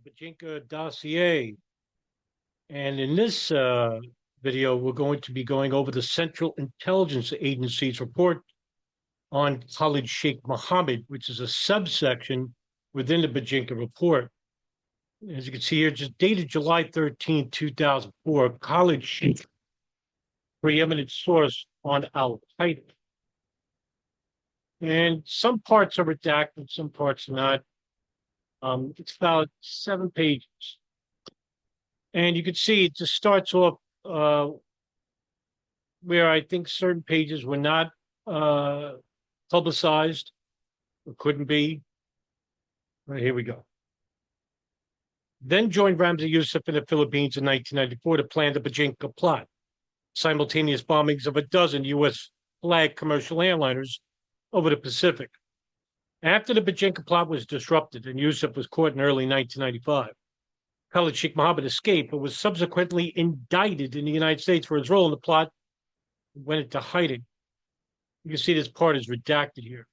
the Bojinka dossier. And in this video, we're going to be going over the Central Intelligence Agency's report on Khalid Sheikh Mohammed, which is a subsection within the Bojinka report. As you can see here, just dated July 13, 2004, Khalid Sheikh, preeminent source on Al-Qaeda. And some parts are redacted, some parts not. It's about 7 pages. And you can see it just starts off where I think certain pages were not publicized or couldn't be. Right, here we go. Then joined Ramzi Youssef in the Philippines in 1994 to plan the Bojinka plot, simultaneous bombings of a dozen U.S. flag commercial airliners over the Pacific. After the Bojinka plot was disrupted and Youssef was caught in early 1995, Khalid Sheikh Mohammed escaped, but was subsequently indicted in the United States for his role in the plot and went into hiding. You can see this part is redacted here.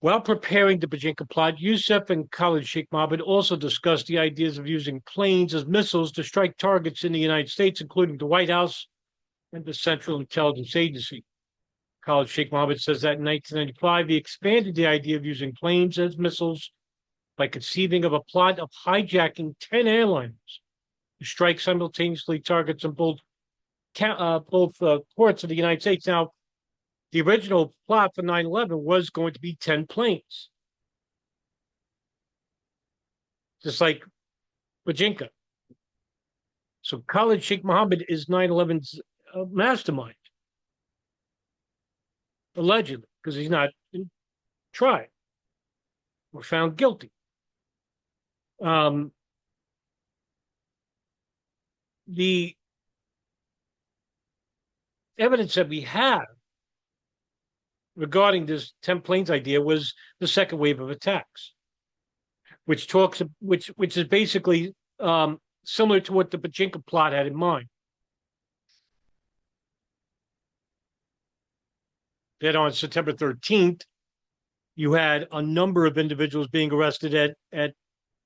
While preparing the Bojinka plot, Youssef and Khalid Sheikh Mohammed also discussed the ideas of using planes as missiles to strike targets in the United States, including the White House and the Central Intelligence Agency. Khalid Sheikh Mohammed says that in 1995, he expanded the idea of using planes as missiles by conceiving of a plot of hijacking 10 airliners to strike simultaneously targets on both ports of the United States. Now, the original plot for 9/11 was going to be 10 planes, just like Bojinka. So Khalid Sheikh Mohammed is 9/11's mastermind, allegedly, because he's not tried or found guilty. The evidence that we have regarding this 10 planes idea was the second wave of attacks, which is basically similar to what the Bojinka plot had in mind. That on September 13th, you had a number of individuals being arrested at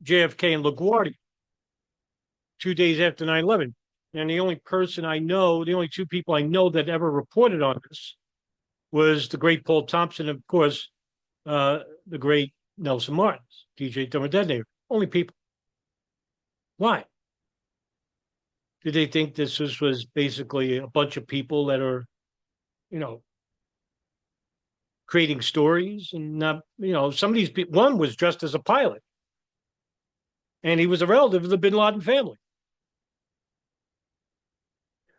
JFK and LaGuardia 2 days after 9/11. And the only two people I know that ever reported on this was the great Paul Thompson, and of course, the great Nelson Martins, DJ Thermal Detonator. Only people. Why? Did they think this was basically a bunch of people that are, creating stories and not, some of these people, one was dressed as a pilot and he was a relative of the bin Laden family.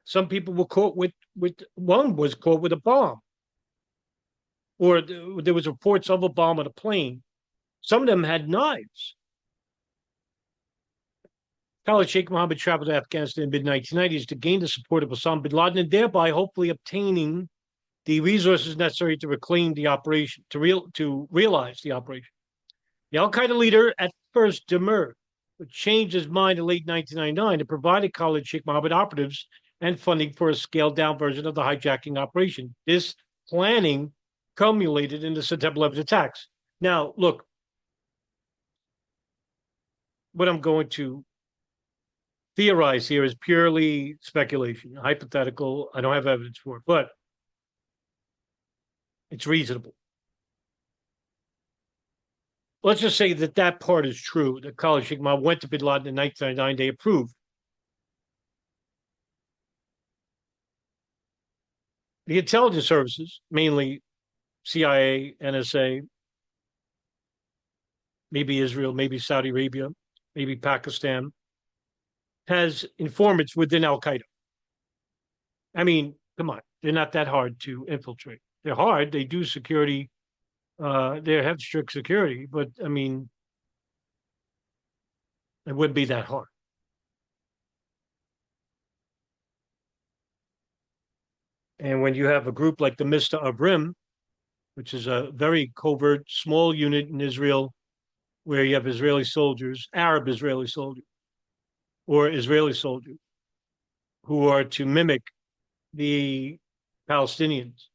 Some people were caught one was caught with a bomb, or there was reports of a bomb on a plane. Some of them had knives. Khalid Sheikh Mohammed traveled to Afghanistan in the mid-1990s to gain the support of Osama bin Laden and thereby hopefully obtaining the resources necessary to reclaim the operation, to realize the operation. The Al-Qaeda leader at first demurred, but changed his mind in late 1999 and provided Khalid Sheikh Mohammed operatives and funding for a scaled-down version of the hijacking operation. This planning culminated in the September 11th attacks. Now, look, what I'm going to theorize here is purely speculation, hypothetical. I don't have evidence for it, but it's reasonable. Let's just say that part is true, that Khalid Sheikh Mohammed went to bin Laden in 1999, they approved. The intelligence services, mainly CIA, NSA, maybe Israel, maybe Saudi Arabia, maybe Pakistan, has informants within Al-Qaeda. I mean, come on, they're not that hard to infiltrate. They're hard. They do security. They have strict security, but I mean, it wouldn't be that hard. And when you have a group like the Mista of Rim, which is a very covert, small unit in Israel, where you have Israeli soldiers, Arab Israeli soldiers, or Israeli soldiers, who are to mimic the Palestinians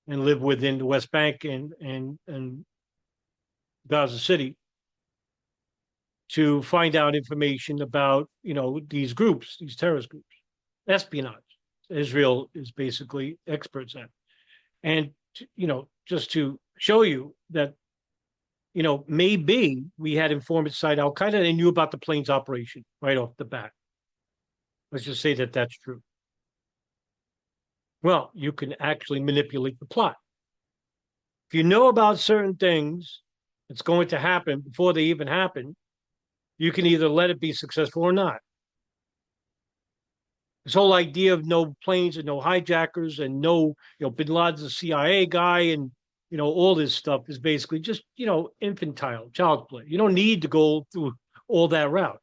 and live within the West Bank and Gaza City. to find out information about, these groups, these terrorist groups, espionage. Israel is basically experts at. And, just to show you that, maybe we had informants inside Al Qaeda and knew about the plane's operation right off the bat. Let's just say that that's true. Well, you can actually manipulate the plot. If you know about certain things that's going to happen before they even happen, you can either let it be successful or not. This whole idea of no planes and no hijackers and no, Bin Laden's a CIA guy and, all this stuff is basically just, infantile, child's play. You don't need to go through all that route.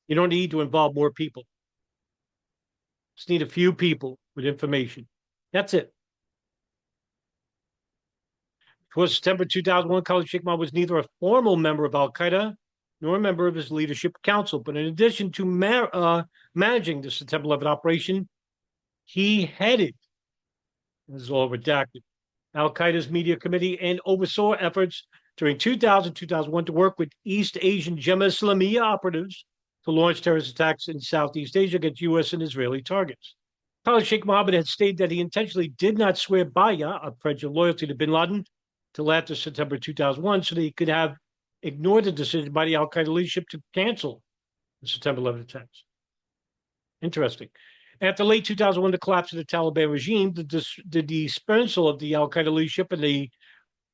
You don't need to involve more people. Just need a few people with information. That's it. Before September 2001, Khalid Sheikh Mohammed was neither a formal member of Al Qaeda nor a member of his leadership council. But in addition to managing the September 11 operation, he headed, this is all redacted, Al Qaeda's media committee and oversaw efforts during 2000-2001 to work with East Asian Jemaah Islamiyah operatives to launch terrorist attacks in Southeast Asia against U.S. and Israeli targets. Khalid Sheikh Mohammed had stated that he intentionally did not swear bay'ah, a pledge of loyalty to bin Laden, till after September 2001, so that he could have ignored the decision by the Al Qaeda leadership to cancel the September 11 attacks. Interesting. After late 2001, the collapse of the Taliban regime, the dispersal of the Al Qaeda leadership and the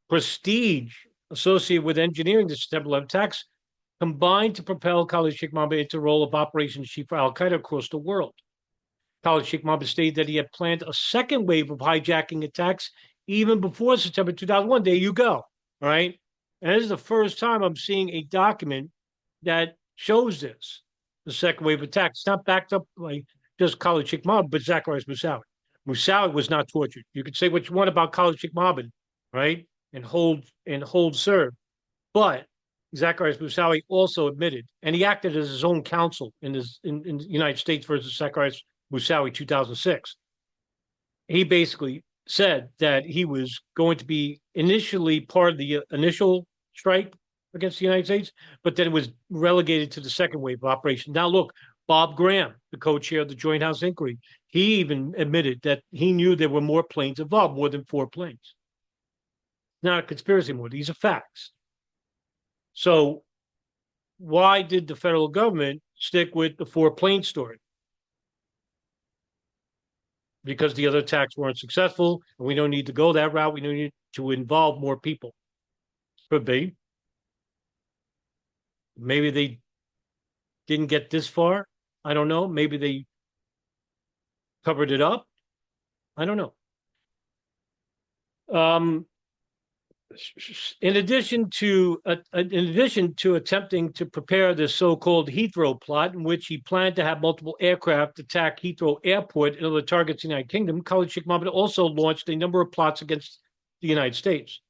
prestige associated with engineering the September 11 attacks combined to propel Khalid Sheikh Mohammed into the role of operations chief for Al Qaeda across the world. Khalid Sheikh Mohammed stated that he had planned a second wave of hijacking attacks even before September 2001. There you go. All right. And this is the first time I'm seeing a document that shows this, the second wave attack. It's not backed up by just Khalid Sheikh Mohammed, but Zacarias Moussaoui. Moussaoui was not tortured. You could say what you want about Khalid Sheikh Mohammed, right? And hold serve. But Zacarias Moussaoui also admitted, and he acted as his own counsel in the United States versus Zacarias Moussaoui 2006. He basically said that he was going to be initially part of the initial strike against the United States, but then it was relegated to the second wave of operation. Now, look, Bob Graham, the co-chair of the Joint House Inquiry, he even admitted that he knew there were more planes involved, more than 4 planes. Not a conspiracy more. These are facts. So why did the federal government stick with the 4-plane story? Because the other attacks weren't successful, and we don't need to go that route. We don't need to involve more people. Could be. Maybe they didn't get this far. I don't know. Maybe they covered it up. I don't know. In addition to attempting to prepare the so-called Heathrow plot, in which he planned to have multiple aircraft attack Heathrow Airport and other targets in the United Kingdom, Khalid Sheikh Mohammed also launched a number of plots against the United States.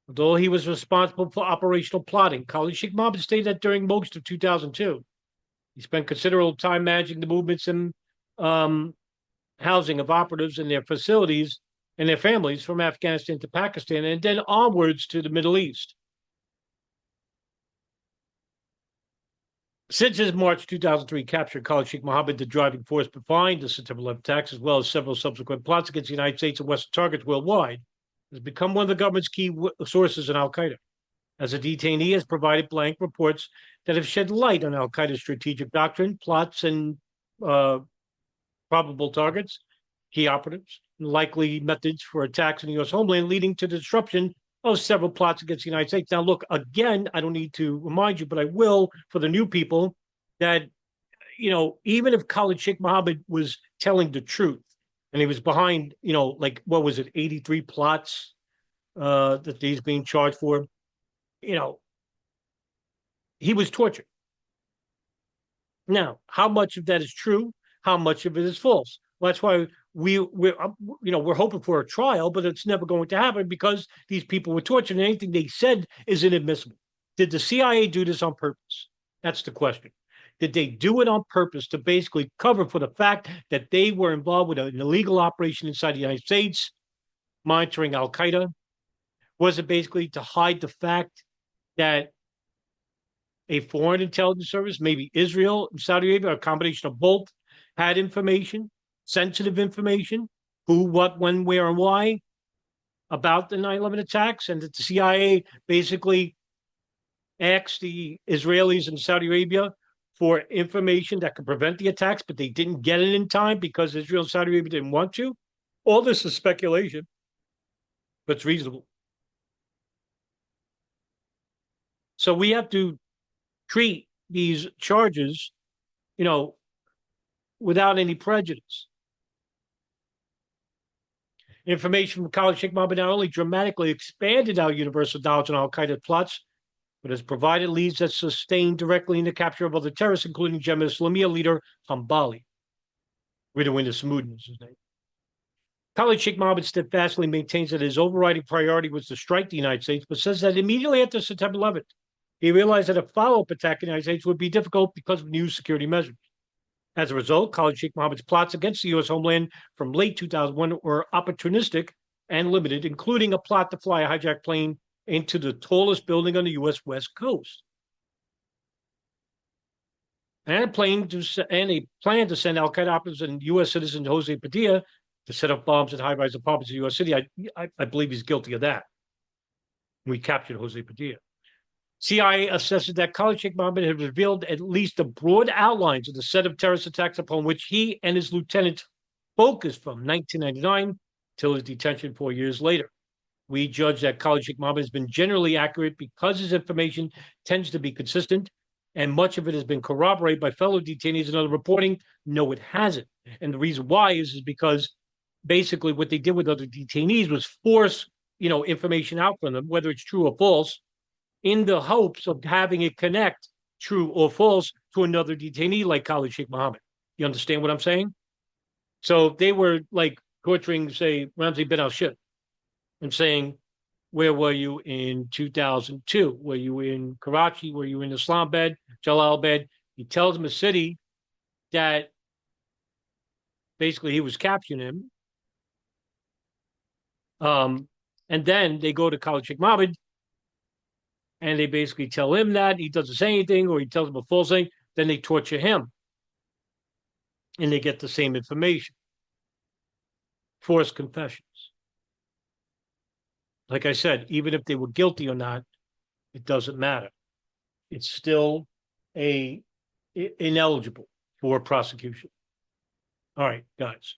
Although he was responsible for operational plotting, Khalid Sheikh Mohammed stated that during most of 2002, he spent considerable time managing the movements and housing of operatives in their facilities and their families from Afghanistan to Pakistan and then onwards to the Middle East. Since his March 2003 capture, Khalid Sheikh Mohammed, the driving force behind the September 11 attacks, as well as several subsequent plots against the United States and Western targets worldwide, has become one of the government's key sources in Al Qaeda. As a detainee, has provided blank reports that have shed light on Al Qaeda's strategic doctrine, plots, and probable targets, key operatives, likely methods for attacks in the U.S. homeland, leading to the disruption of several plots against the United States. Now, look, again, I don't need to remind you, but I will for the new people that, even if Khalid Sheikh Mohammed was telling the truth and he was behind, like, what was it, 83 plots that he's being charged for, he was tortured. Now, how much of that is true? How much of it is false? Well, that's why we're hoping for a trial, but it's never going to happen because these people were tortured and anything they said is inadmissible. Did the CIA do this on purpose? That's the question. Did they do it on purpose to basically cover for the fact that they were involved with an illegal operation inside the United States, monitoring Al Qaeda? Was it basically to hide the fact that a foreign intelligence service, maybe Israel and Saudi Arabia, a combination of both, had information, sensitive information, who, what, when, where, and why about the 9/11 attacks, and that the CIA basically asked the Israelis and Saudi Arabia for information that could prevent the attacks, but they didn't get it in time because Israel and Saudi Arabia didn't want to. All this is speculation, but it's reasonable. So we have to treat these charges, without any prejudice. Information from Khalid Sheikh Mohammed not only dramatically expanded our universal knowledge on Al Qaeda plots, but has provided leads that sustain directly in the capture of other terrorists, including Jemaah Islamiyah leader Hambali. Ridwan Samudin is his name. Khalid Sheikh Mohammed steadfastly maintains that his overriding priority was to strike the United States, but says that immediately after September 11th, he realized that a follow-up attack in the United States would be difficult because of new security measures. As a result, Khalid Sheikh Mohammed's plots against the U.S. homeland from late 2001 were opportunistic and limited, including a plot to fly a hijacked plane into the tallest building on the U.S. West Coast. And a plan to send Al Qaeda operatives and U.S. citizen Jose Padilla to set up bombs at high-rise apartments in U.S. City. I believe he's guilty of that. We captured Jose Padilla. CIA assesses that Khalid Sheikh Mohammed had revealed at least the broad outlines of the set of terrorist attacks upon which he and his lieutenants focused from 1999 till his detention 4 years later. We judge that Khalid Sheikh Mohammed has been generally accurate because his information tends to be consistent, and much of it has been corroborated by fellow detainees and other reporting. No, it hasn't. And the reason why is because basically what they did with other detainees was force, information out from them, whether it's true or false, in the hopes of having it connect true or false to another detainee like Khalid Sheikh Mohammed. You understand what I'm saying? So they were like torturing, say, Ramzi bin al-Shib and saying, where were you in 2002? Were you in Karachi? Were you in Islamabad, Jalalabad? He tells them a city that basically he was capturing him. And then they go to Khalid Sheikh Mohammed and they basically tell him that he doesn't say anything, or he tells them a false thing. Then they torture him and they get the same information. Forced confessions. Like I said, even if they were guilty or not, it doesn't matter. It's still ineligible for prosecution. All right, guys.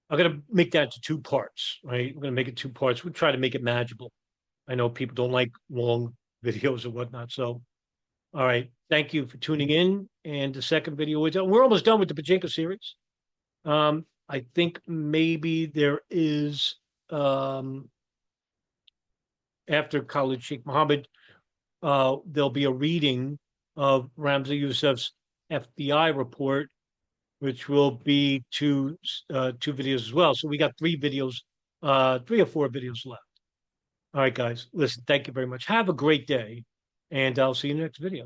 I'm going to make that into 2 parts, right? We're going to make it 2 parts. We'll try to make it manageable. I know people don't like long videos and whatnot. So, all right. Thank you for tuning in. And the second video is we're almost done with the Bojinka series. I think maybe there is after Khalid Sheikh Mohammed, there'll be a reading of Ramzi Youssef's FBI report, which will be two videos as well. So we got 3 videos, 3 or 4 videos left. All right, guys. Listen, thank you very much. Have a great day, and I'll see you in the next video.